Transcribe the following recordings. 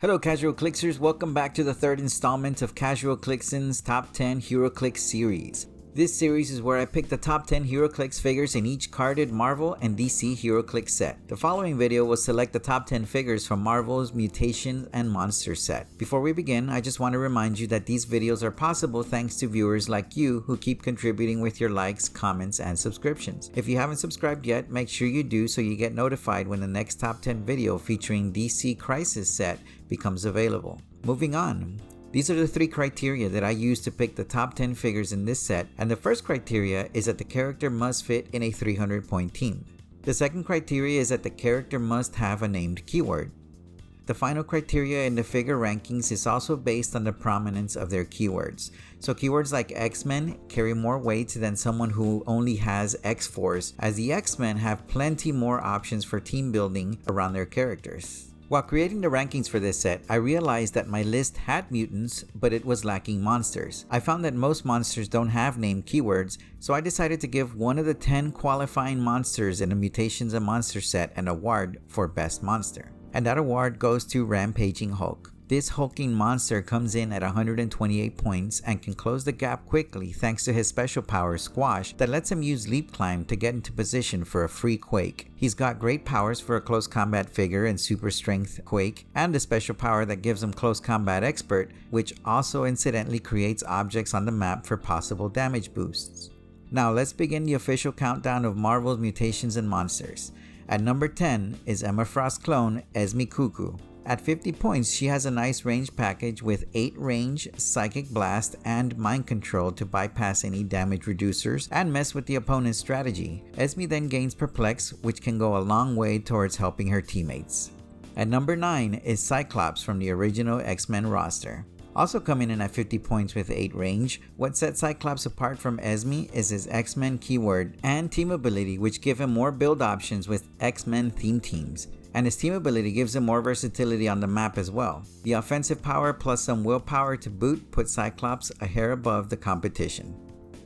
Hello Casual Clixers, welcome back to the third installment of Casual Clixin's Top 10 Heroclix series. This series is where I pick the top 10 Heroclix figures in each carded Marvel and DC Heroclix set. The following video will select the top 10 figures from Marvel's Mutations and Monsters set. Before we begin, I just want to remind you that these videos are possible thanks to viewers like you who keep contributing with your likes, comments, and subscriptions. If you haven't subscribed yet, make sure you do so you get notified when the next top 10 video featuring DC Crisis set becomes available. Moving on. These are the three criteria that I use to pick the top 10 figures in this set, and the first criteria is that the character must fit in a 300-point team. The second criteria is that the character must have a named keyword. The final criteria in the figure rankings is also based on the prominence of their keywords. So keywords like X-Men carry more weight than someone who only has X-Force, as the X-Men have plenty more options for team building around their characters. While creating the rankings for this set, I realized that my list had mutants, but it was lacking monsters. I found that most monsters don't have named keywords, so I decided to give one of the 10 qualifying monsters in the Mutations and Monsters set an award for Best Monster. And that award goes to Rampaging Hulk. This hulking monster comes in at 128 points and can close the gap quickly thanks to his special power Squash that lets him use Leap Climb to get into position for a free Quake. He's got great powers for a close combat figure and super strength Quake, and a special power that gives him Close Combat Expert, which also incidentally creates objects on the map for possible damage boosts. Now let's begin the official countdown of Marvel's Mutations and Monsters. At number 10 is Emma Frost's clone ESME CUCKOO. At 50 points, she has a nice range package with 8 range, Psychic Blast, and Mind Control to bypass any damage reducers and mess with the opponent's strategy. ESME then gains Perplex, which can go a long way towards helping her teammates. At number 9 is CYCLOPS from the original X-Men roster. Also coming in at 50 points with 8 range, what sets CYCLOPS apart from ESME is his X-Men keyword and team ability, which give him more build options with X-Men theme teams. And his team ability gives him more versatility on the map as well. The offensive power plus some willpower to boot put CYCLOPS a hair above the competition.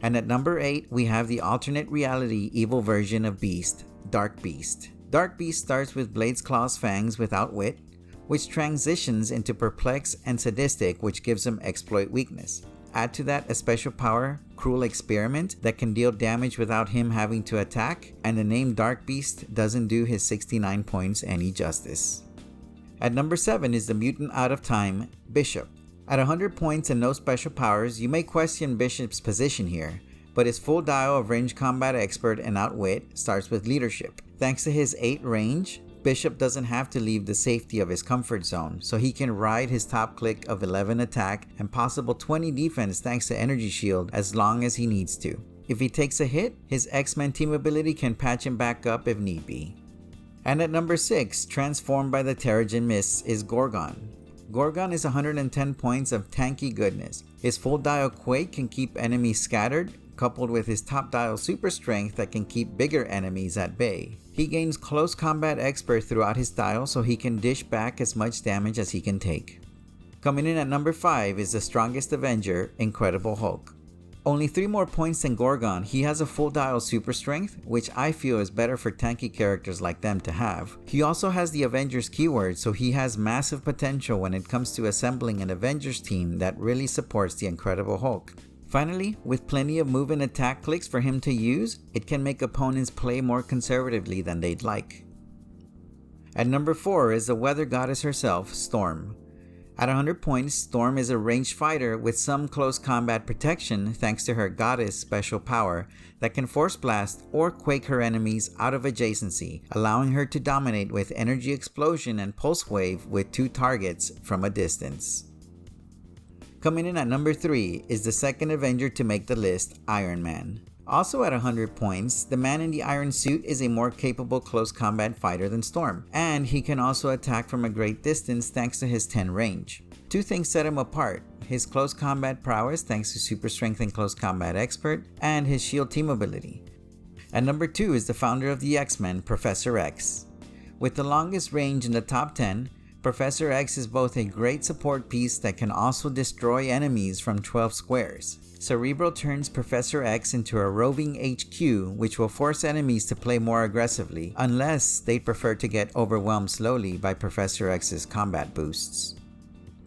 And at number 8, we have the alternate reality evil version of Beast, Dark Beast. Dark Beast starts with Blade's Claw's Fangs without Wit, which transitions into Perplex and Sadistic, which gives him Exploit weakness. Add to that a special power, Cruel Experiment, that can deal damage without him having to attack, and the name Dark Beast doesn't do his 69 points any justice. At number 7 is the mutant out of time, Bishop. At 100 points and no special powers, you may question Bishop's position here, but his full dial of Range Combat Expert and Outwit starts with Leadership. Thanks to his 8 range, Bishop doesn't have to leave the safety of his comfort zone, so he can ride his top click of 11 attack and possible 20 defense thanks to Energy Shield as long as he needs to. If he takes a hit, his X-Men team ability can patch him back up if need be. And at number 6, transformed by the Terrigen Mists, is Gorgon. Gorgon is 110 points of tanky goodness. His full dial Quake can keep enemies scattered, coupled with his top dial super strength that can keep bigger enemies at bay. He gains Close Combat Expert throughout his dial so he can dish back as much damage as he can take. Coming in at number 5 is the strongest Avenger, Incredible Hulk. Only 3 more points than Gorgon, he has a full dial super strength, which I feel is better for tanky characters like them to have. He also has the Avengers keyword, so he has massive potential when it comes to assembling an Avengers team that really supports the Incredible Hulk. Finally, with plenty of move and attack clicks for him to use, it can make opponents play more conservatively than they'd like. At number 4 is the weather goddess herself, Storm. At 100 points, Storm is a ranged fighter with some close combat protection thanks to her goddess special power that can force blast or quake her enemies out of adjacency, allowing her to dominate with energy explosion and pulse wave with 2 targets from a distance. Coming in at number 3 is the second Avenger to make the list, Iron Man. Also at 100 points, the man in the iron suit is a more capable close combat fighter than Storm, and he can also attack from a great distance thanks to his 10 range. 2 things set him apart, his close combat prowess thanks to Super Strength and Close Combat Expert, and his shield team ability. At number 2 is the founder of the X-Men, Professor X. With the longest range in the top 10, Professor X is both a great support piece that can also destroy enemies from 12 squares. Cerebro turns Professor X into a roving HQ, which will force enemies to play more aggressively, unless they prefer to get overwhelmed slowly by Professor X's combat boosts.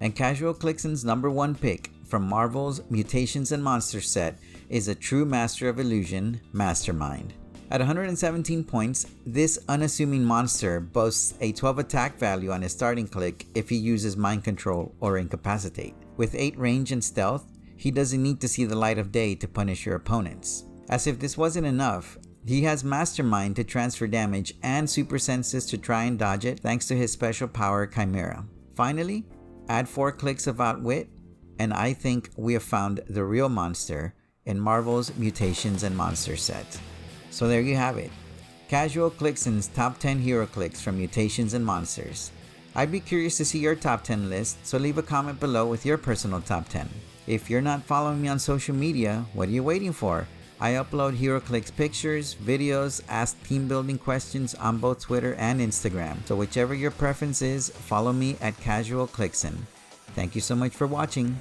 And Casual Clixen's #1 pick from Marvel's Mutations and Monsters set is a true master of illusion, Mastermind. At 117 points, this unassuming monster boasts a 12 attack value on his starting click if he uses Mind Control or Incapacitate. With 8 range and stealth, he doesn't need to see the light of day to punish your opponents. As if this wasn't enough, he has Mastermind to transfer damage and super senses to try and dodge it thanks to his special power Chimera. Finally, add 4 clicks of Outwit, and I think we have found the real monster in Marvel's Mutations and Monsters set. So there you have it. Casual Clixen's top 10 HeroClix from Mutations and Monsters. I'd be curious to see your top 10 list, so leave a comment below with your personal top 10. If you're not following me on social media, what are you waiting for? I upload HeroClix pictures, videos, ask team building questions on both Twitter and Instagram. So whichever your preference is, follow me at Casual Clixen. Thank you so much for watching.